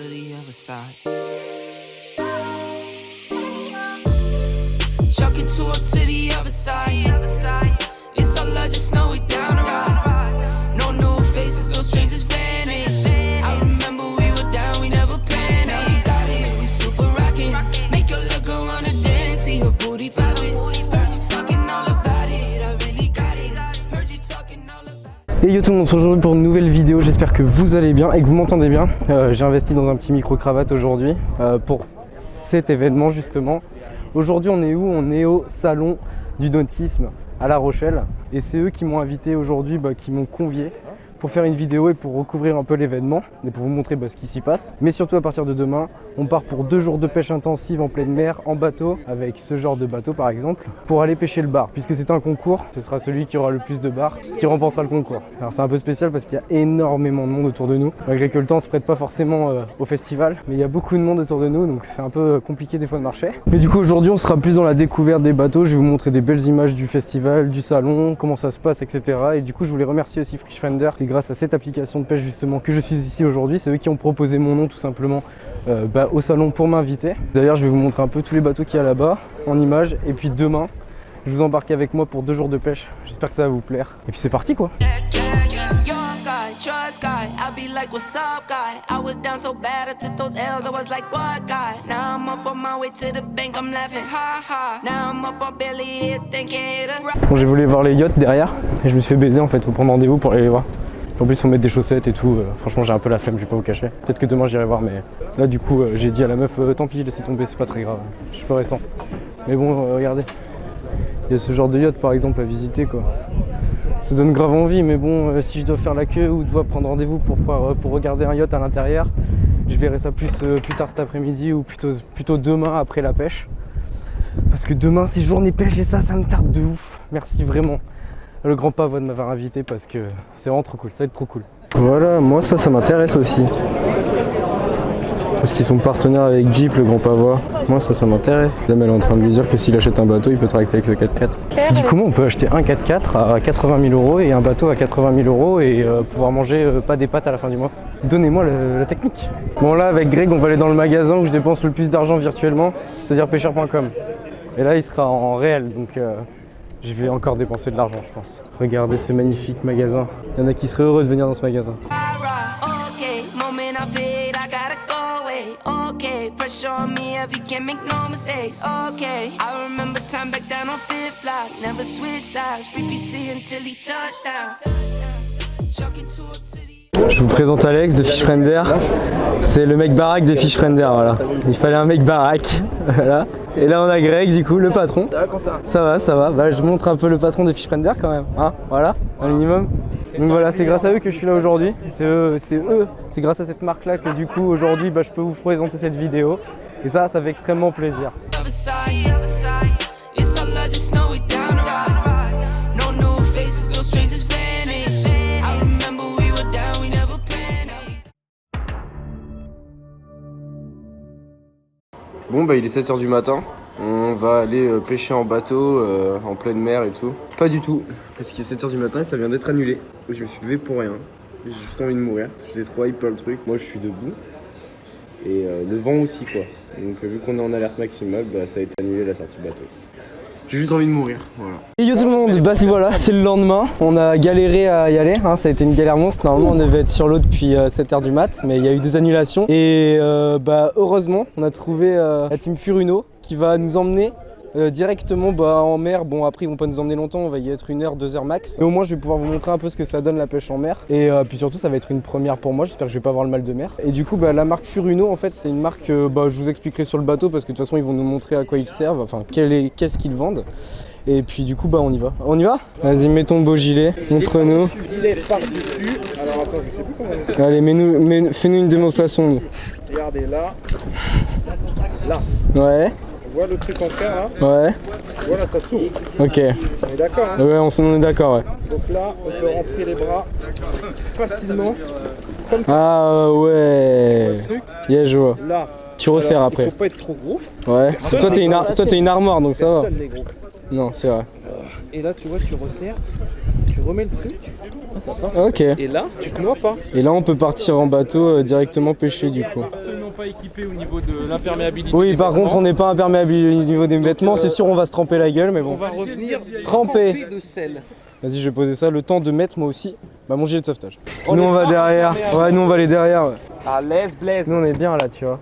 to the other side. Chuck it to up to the other side. It's all love, just know we down to ride. No new faces, no strangers vanish. I remember we were down, we never panicked. Now we got it, we super rockin'. Make your little girl wanna dance, see her booty poppin'. Heard you talking all about it, I really got it. Heard you talking all about it. Et yo tout le monde, on se retrouve pour une nouvelle vidéo, j'espère que vous allez bien et que vous m'entendez bien. J'ai investi dans un petit micro-cravate aujourd'hui pour cet événement justement. Aujourd'hui on est où? On est au salon du nautisme à La Rochelle et c'est eux qui m'ont invité aujourd'hui, qui m'ont convié pour faire une vidéo et pour recouvrir un peu l'événement et pour vous montrer ce qui s'y passe. Mais surtout à partir de demain, on part pour 2 jours de pêche intensive en pleine mer, en bateau, avec ce genre de bateau par exemple, pour aller pêcher le bar. Puisque c'est un concours, ce sera celui qui aura le plus de bars qui remportera le concours. Alors c'est un peu spécial parce qu'il y a énormément de monde autour de nous, malgré que le temps ne se prête pas forcément au festival, mais il y a beaucoup de monde autour de nous, donc c'est un peu compliqué des fois de marcher. Mais du coup aujourd'hui on sera plus dans la découverte des bateaux, je vais vous montrer des belles images du festival, du salon, comment ça se passe, etc. Et du coup je voulais remercier aussi Fishfinder, c'est grâce à cette application de pêche justement que je suis ici aujourd'hui, c'est eux qui ont proposé mon nom tout simplement au salon pour m'inviter. D'ailleurs je vais vous montrer un peu tous les bateaux qu'il y a là-bas en images et puis demain je vous embarque avec moi pour 2 jours de pêche, j'espère que ça va vous plaire. Et puis c'est parti quoi. Trust guy, I be like, what's up, guy? I was down so bad, I took those L's, I was like, what, guy? Now I'm up on my way to the bank, I'm laughing, ha ha. Now I'm up on Billy here, thinking Bon, j'ai voulu voir les yachts derrière et je me suis fait baiser en fait, faut prendre rendez-vous pour aller les voir. En plus, faut mettre des chaussettes et tout. Franchement, j'ai un peu la flemme, je vais pas vous cacher. Peut-être que demain j'irai voir, mais là, du coup, j'ai dit à la meuf, tant pis, laissez tomber, c'est pas très grave. Je suis pas récent. Mais bon, regardez. Il y a ce genre de yacht par exemple à visiter quoi. Ça donne grave envie, mais bon, si je dois faire la queue ou dois prendre rendez-vous pour regarder un yacht à l'intérieur, je verrai ça plus tard cet après-midi ou plutôt demain après la pêche. Parce que demain c'est journée pêche et ça me tarde de ouf. Merci vraiment le grand pavois de m'avoir invité parce que c'est vraiment trop cool, ça va être trop cool. Voilà, moi ça m'intéresse aussi. Parce qu'ils sont partenaires avec Jeep, le grand pavois. Moi ça m'intéresse. Là, elle est en train de lui dire que s'il achète un bateau, il peut tracter avec ce 4x4. Du coup, on peut acheter un 4x4 à 80 000 € et un bateau à 80 000 € et pouvoir manger pas des pâtes à la fin du mois. Donnez-moi la technique. Bon là, avec Greg, on va aller dans le magasin où je dépense le plus d'argent virtuellement, c'est-à-dire pêcheur.com. Et là, il sera en réel, donc je vais encore dépenser de l'argent, je pense. Regardez ce magnifique magasin. Il y en a qui seraient heureux de venir dans ce magasin. okay, pressure on me if you can't make no mistakes. Okay, I remember time back down on 5th block, never switch sides, free PC until he touched down. Je vous présente Alex de Fishfinder. C'est le mec baraque de Fishfinder, voilà. Il fallait un mec baraque, voilà. Et là on a Greg du coup, le patron. Ça va Quentin? Ça va. Bah, je montre un peu le patron de Fishfinder quand même, hein, voilà, un minimum. Donc voilà, c'est grâce à eux que je suis là aujourd'hui. C'est grâce à cette marque là que du coup aujourd'hui je peux vous présenter cette vidéo. Et ça fait extrêmement plaisir. Bon il est 7 h du matin, on va aller pêcher en bateau, en pleine mer et tout. Pas du tout, parce qu'il est 7 h du matin et ça vient d'être annulé. Je me suis levé pour rien, j'ai juste envie de mourir, j'ai trop hype plein le truc. Moi je suis debout, et le vent aussi quoi. Donc vu qu'on est en alerte maximale, ça a été annulé la sortie bateau. J'ai juste envie de mourir, voilà. Et yo tout le monde, voilà, c'est le lendemain. On a galéré à y aller, hein, ça a été une galère monstre. Normalement on devait être sur l'eau depuis 7 h du mat, mais il y a eu des annulations. Et heureusement, on a trouvé la team Furuno qui va nous emmener directement en mer. Bon après ils vont pas nous emmener longtemps, on va y être 1 h, 2 h max. Mais au moins je vais pouvoir vous montrer un peu ce que ça donne la pêche en mer. Et puis surtout ça va être une première pour moi, j'espère que je vais pas avoir le mal de mer. Et du coup la marque Furuno en fait c'est une marque je vous expliquerai sur le bateau parce que de toute façon ils vont nous montrer à quoi ils servent, enfin qu'est-ce qu'ils vendent. Et puis du coup on y va. On y va? Vas-y mets ton beau gilet, montre-nous. Gilet par-dessus. Alors attends, je sais plus comment on fait. Allez fais-nous une démonstration. Regardez là. Là. Ouais. Tu vois le truc en fer là? Ouais. Voilà, ça s'ouvre. Ok. On est d'accord hein? Ouais, on est d'accord, ouais. Donc là, on peut rentrer les bras facilement, comme ça. Ah ouais. Yeah, je vois. Là. Tu resserres après. Il faut pas être trop gros. Ouais. Toi t'es une armoire donc ça va. Personne n'est gros. Non, c'est vrai. Et là, tu vois, tu resserres. Tu remets le truc, Ok. et là, tu te noies pas. Et là, on peut partir en bateau directement pêcher du coup. Absolument pas équipé au niveau de l'imperméabilité. Oui, des par vêtements. contre, on n'est pas imperméable au niveau des vêtements. C'est sûr, on va se tremper la gueule, mais On bon. va revenir Trempé. de sel. Vas-y, je vais poser ça. Le temps de mettre moi aussi mon gilet de sauvetage. Nous, on va derrière. Ouais, nous, on va aller derrière. Ouais. À l'aise, Blaise. Nous, on est bien là, tu vois.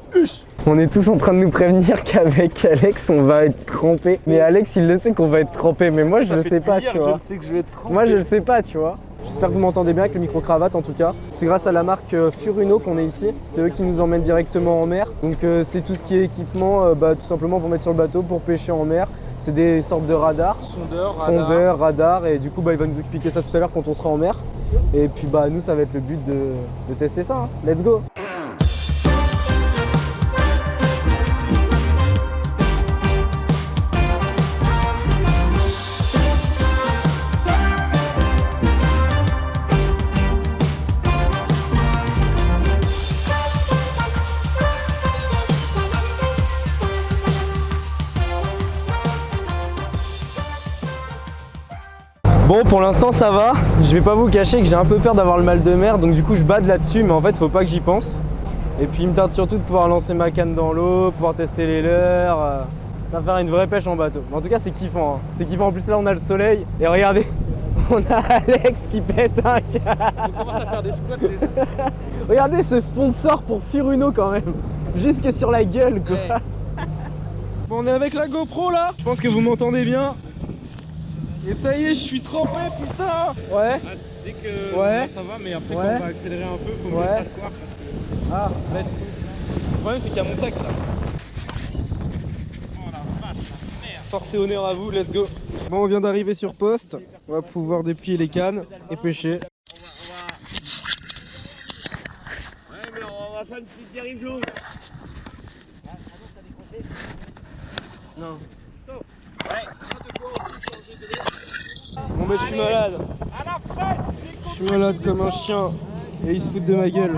On est tous en train de nous prévenir qu'avec Alex, on va être trempé. Mais Alex, il le sait qu'on va être trempé. Mais moi, je le sais pas, tu vois. Je sais que je vais être trempé. Moi, je le sais pas, tu vois. J'espère que vous m'entendez bien avec le micro-cravate en tout cas. C'est grâce à la marque Furuno qu'on est ici. C'est eux qui nous emmènent directement en mer. Donc c'est tout ce qui est équipement tout simplement pour mettre sur le bateau, pour pêcher en mer. C'est des sortes de radars. Sondeurs, radars. Et du coup, il va nous expliquer ça tout à l'heure quand on sera en mer. Et puis nous, ça va être le but de tester ça. Hein. Let's go! Bon, pour l'instant ça va. Je vais pas vous cacher que j'ai un peu peur d'avoir le mal de mer, donc du coup je bade là-dessus, mais en fait faut pas que j'y pense. Et puis il me tarde surtout de pouvoir lancer ma canne dans l'eau, pouvoir tester les leurres, faire une vraie pêche en bateau. Mais en tout cas c'est kiffant, hein. C'est kiffant. En plus là on a le soleil et regardez, on a Alex qui pète un câble. On commence à faire des squats déjà. Regardez ce sponsor pour Furuno quand même, jusque sur la gueule quoi. Ouais. Bon, on est avec la GoPro là. Je pense que vous m'entendez bien. Et ça y est, je suis trempé, putain. Ouais. Dès que Ouais. ça va, mais après Ouais. quand on va accélérer un peu, faut mieux Ouais. s'asseoir. Ah, bête. Le problème c'est qu'il y a mon sac là. Oh la vache, la merde. Force et honneur à vous, let's go. Bon, on vient d'arriver sur poste. On va pouvoir déplier les cannes et pêcher. Ouais, mais on va faire une petite dérive jaune. Non. Stop. Ouais. De quoi aussi changer de l'air. Bon, mais je suis malade. À la fraîche. Je suis malade comme un chien. Et ils se foutent de ma gueule.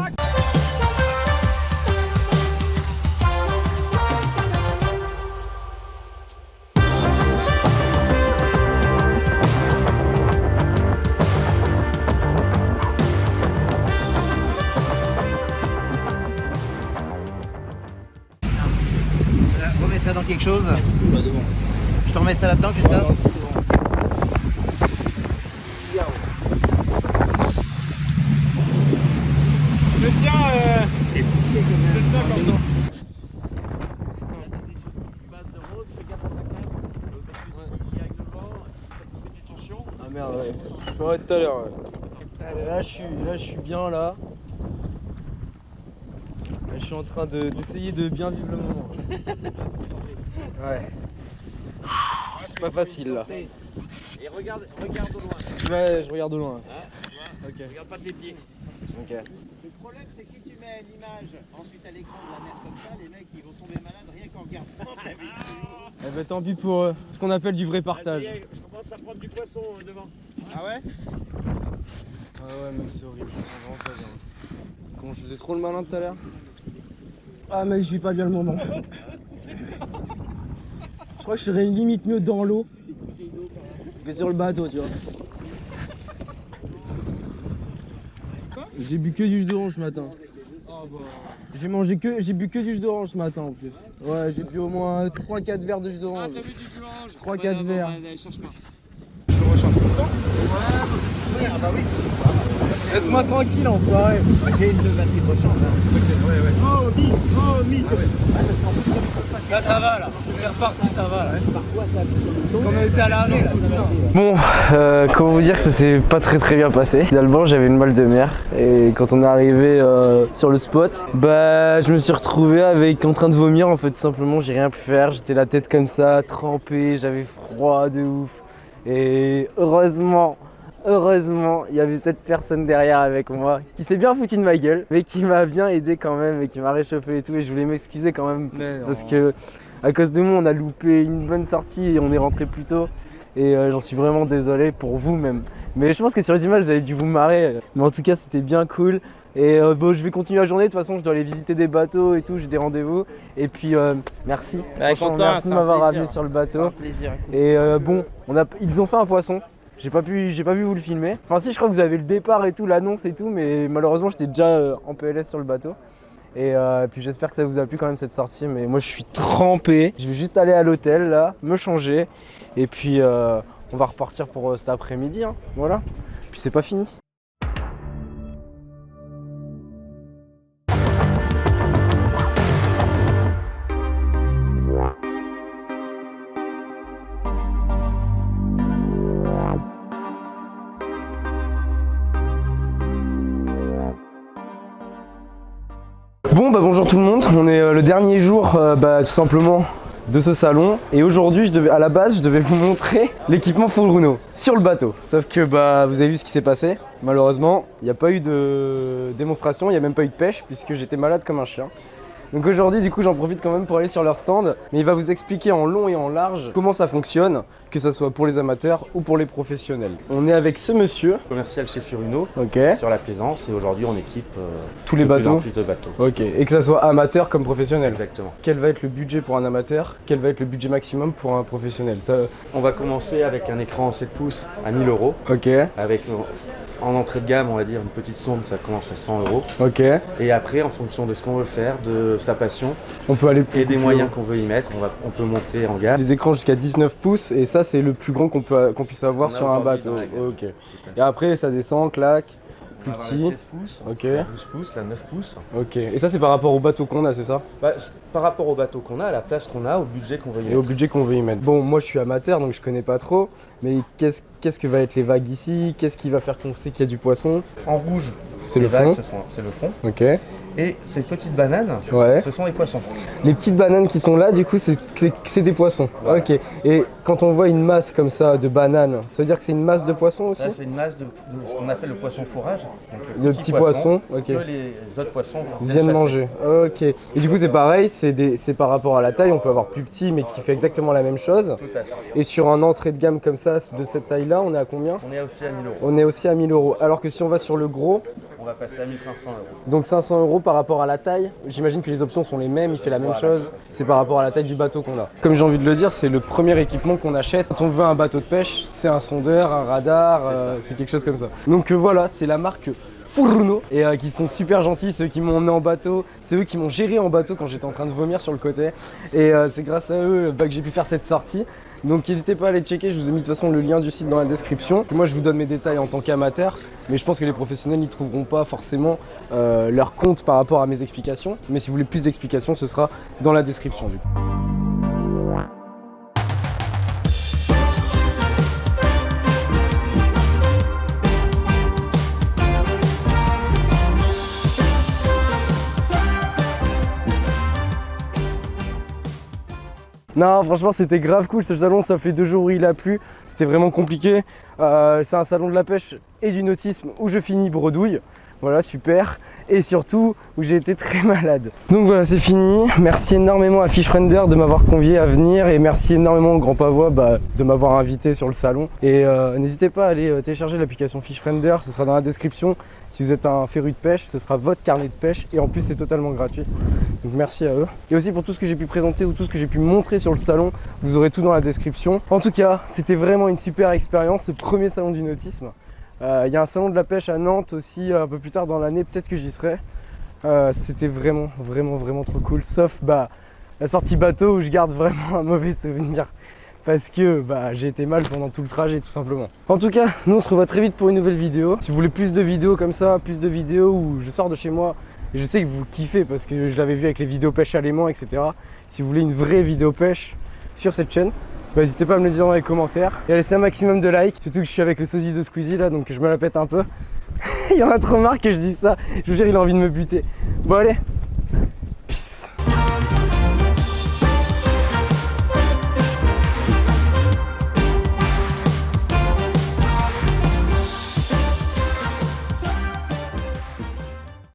Remets ça dans quelque chose. Je te remets ça là-dedans, Christophe. Je tiens comme ça. Ah merde, ouais. Je ferai tout à l'heure. Ouais. Là, je suis bien là. Là, je suis en train d'essayer de bien vivre le moment. Ouais. C'est pas facile là. Et regarde au loin. Ouais, je regarde de loin. Hein, Ok. regarde pas tes pieds. Ok. Le problème, c'est que si tu mets l'image ensuite à l'écran de la mer comme ça, les mecs ils vont tomber malades rien qu'en regardant ta vidéo. Eh ben tant pis pour eux. Ce qu'on appelle du vrai partage. Je commence à prendre du poisson devant. Ah ouais? Ah ouais mec, c'est horrible, je me sens vraiment pas bien. Comment je faisais trop le malin tout à l'heure. Ah mec, je vis pas bien le moment. Je crois que je serais limite mieux dans l'eau que sur le bateau, tu vois. J'ai bu que du jus d'orange ce matin. J'ai bu que du jus d'orange ce matin en plus. Ouais, j'ai bu au moins 3-4 verres de jus d'orange. T'as vu du jus orange? 3-4 verres. Cherche pas. Ah bah oui, Laisse-moi tranquille, enfoiré. j'ai une batterie rechange. Là ça va là, on est reparti, ça va là. Parce qu'on a été à l'arrêt là. Bon, comment vous dire que ça s'est pas très bien passé. Finalement j'avais une mal de mer et quand on est arrivé sur le spot, je me suis retrouvé en train de vomir en fait tout simplement, j'ai rien pu faire, j'étais la tête comme ça, trempée, j'avais froid de ouf. Et heureusement, il y avait cette personne derrière avec moi qui s'est bien foutu de ma gueule, mais qui m'a bien aidé quand même et qui m'a réchauffé et tout. Et je voulais m'excuser quand même parce que à cause de moi, on a loupé une bonne sortie et on est rentré plus tôt. Et j'en suis vraiment désolé pour vous même. Mais je pense que sur les images, vous avez dû vous marrer. Mais en tout cas, c'était bien cool. Et je vais continuer la journée. De toute façon, je dois aller visiter des bateaux et tout. J'ai des rendez-vous. Et puis, merci. Franchement, Quentin, merci c'est de un m'avoir plaisir. ramené sur le bateau. Plaisir. Et ils ont fait un poisson. J'ai pas pu vous le filmer. Enfin si, je crois que vous avez le départ et tout, l'annonce et tout, mais malheureusement j'étais déjà en PLS sur le bateau. Et puis j'espère que ça vous a plu quand même cette sortie, mais moi je suis trempé. Je vais juste aller à l'hôtel là, me changer, et puis on va repartir pour cet après-midi, hein. Voilà. Puis c'est pas fini. Bon bah bonjour tout le monde, on est le dernier jour tout simplement de ce salon, et aujourd'hui à la base je devais vous montrer l'équipement full Runo sur le bateau. Sauf que vous avez vu ce qui s'est passé, malheureusement il n'y a pas eu de démonstration, il n'y a même pas eu de pêche puisque j'étais malade comme un chien. Donc aujourd'hui du coup j'en profite quand même pour aller sur leur stand, mais il va vous expliquer en long et en large comment ça fonctionne, que ce soit pour les amateurs ou pour les professionnels. On est avec ce monsieur Commercial chez Furuno, ok, sur la plaisance, et aujourd'hui on équipe tous les de plus bateaux. en plus de bateaux. Ok, et que ça soit amateur comme professionnel. Exactement. Quel va être le budget pour un amateur? Quel va être le budget maximum pour un professionnel? Ça... On va commencer avec un écran 7 pouces à 1000 €. Ok, Avec en entrée de gamme, on va dire une petite sonde, ça commence à 100 €. ok. Et après, en fonction de ce qu'on veut faire, de sa passion On peut aller plus et des plus moyens haut. qu'on veut y mettre, on peut monter en gamme. Les écrans jusqu'à 19 pouces, et ça c'est le plus grand qu'on puisse avoir On a sur un aujourd'hui bateau. dans la gamme. Ok. Et après ça descend, clac, On plus va avoir petit. la 16 pouces, Ok. la 12 pouces, la 9 pouces. Ok. Et ça c'est par rapport au bateau qu'on a, c'est ça? Par rapport au bateau qu'on a, à la place qu'on a, au budget qu'on veut y Et au mettre. budget qu'on veut y mettre. Bon, moi je suis amateur donc je connais pas trop, mais qu'est-ce que va être les vagues ici? Qu'est-ce qui va faire qu'on sait qu'il y a du poisson? En rouge, C'est les le vagues, fond. c'est le fond. Ok. Et ces petites bananes, Ouais. ce sont les poissons. Les petites bananes qui sont là, du coup, c'est des poissons. Voilà. Ok. Et quand on voit une masse comme ça de bananes, ça veut dire que c'est une masse de poissons aussi? Là, c'est une masse de ce qu'on appelle le poisson fourrage. Donc, Le petit poisson, ok. Que les autres poissons Viennent chasser. manger. Ok. Et du coup, c'est pareil, c'est par rapport à la taille. On peut avoir plus petit, mais qui fait exactement la même chose. Tout à fait. Et sur un entrée de gamme comme ça, de cette taille-là, on est à combien? On est aussi à 1000 €. On est aussi à 1000 €. Alors que si on va sur le gros, On va passer à 1500 €. donc 500 € par rapport à la taille, j'imagine que les options sont les mêmes, il fait la même Voilà. chose. C'est par rapport à la taille du bateau qu'on a. Comme j'ai envie de le dire, c'est le premier équipement qu'on achète. Quand on veut un bateau de pêche, c'est un sondeur, un radar, c'est quelque chose comme ça. Donc voilà, c'est la marque Furuno, et qui sont super gentils, c'est eux qui m'ont emmené en bateau, c'est eux qui m'ont géré en bateau quand j'étais en train de vomir sur le côté, et c'est grâce à eux que j'ai pu faire cette sortie. Donc n'hésitez pas à aller checker, je vous ai mis de toute façon le lien du site dans la description. Moi je vous donne mes détails en tant qu'amateur, mais je pense que les professionnels n'y trouveront pas forcément leur compte par rapport à mes explications, mais si vous voulez plus d'explications, ce sera dans la description du coup. Non, franchement, c'était grave cool ce salon, sauf les 2 jours où il a plu. C'était vraiment compliqué. C'est un salon de la pêche et du nautisme où je finis bredouille. Voilà, super. Et surtout, où j'ai été très malade. Donc voilà, c'est fini. Merci énormément à Fishfriender de m'avoir convié à venir. Et merci énormément au Grand Pavois de m'avoir invité sur le salon. Et n'hésitez pas à aller télécharger l'application Fishfriender. Ce sera dans la description. Si vous êtes un féru de pêche, ce sera votre carnet de pêche. Et en plus, c'est totalement gratuit. Donc merci à eux. Et aussi pour tout ce que j'ai pu présenter ou tout ce que j'ai pu montrer sur le salon, vous aurez tout dans la description. En tout cas, c'était vraiment une super expérience, ce premier salon du nautisme. Il y a un salon de la pêche à Nantes aussi un peu plus tard dans l'année, peut-être que j'y serai. C'était vraiment trop cool, sauf la sortie bateau où je garde vraiment un mauvais souvenir parce que j'ai été mal pendant tout le trajet tout simplement. En tout cas, nous on se revoit très vite pour une nouvelle vidéo. Si vous voulez plus de vidéos comme ça, plus de vidéos où je sors de chez moi, et je sais que vous kiffez parce que je l'avais vu avec les vidéos pêche à l'aimant, etc. Si vous voulez une vraie vidéo pêche sur cette chaîne, n'hésitez pas à me le dire dans les commentaires et à laisser un maximum de likes, surtout que je suis avec le sosie de Squeezie là, donc je me la pète un peu. Il y en a trop marre que je dise ça, je vous jure il a envie de me buter. Bon allez,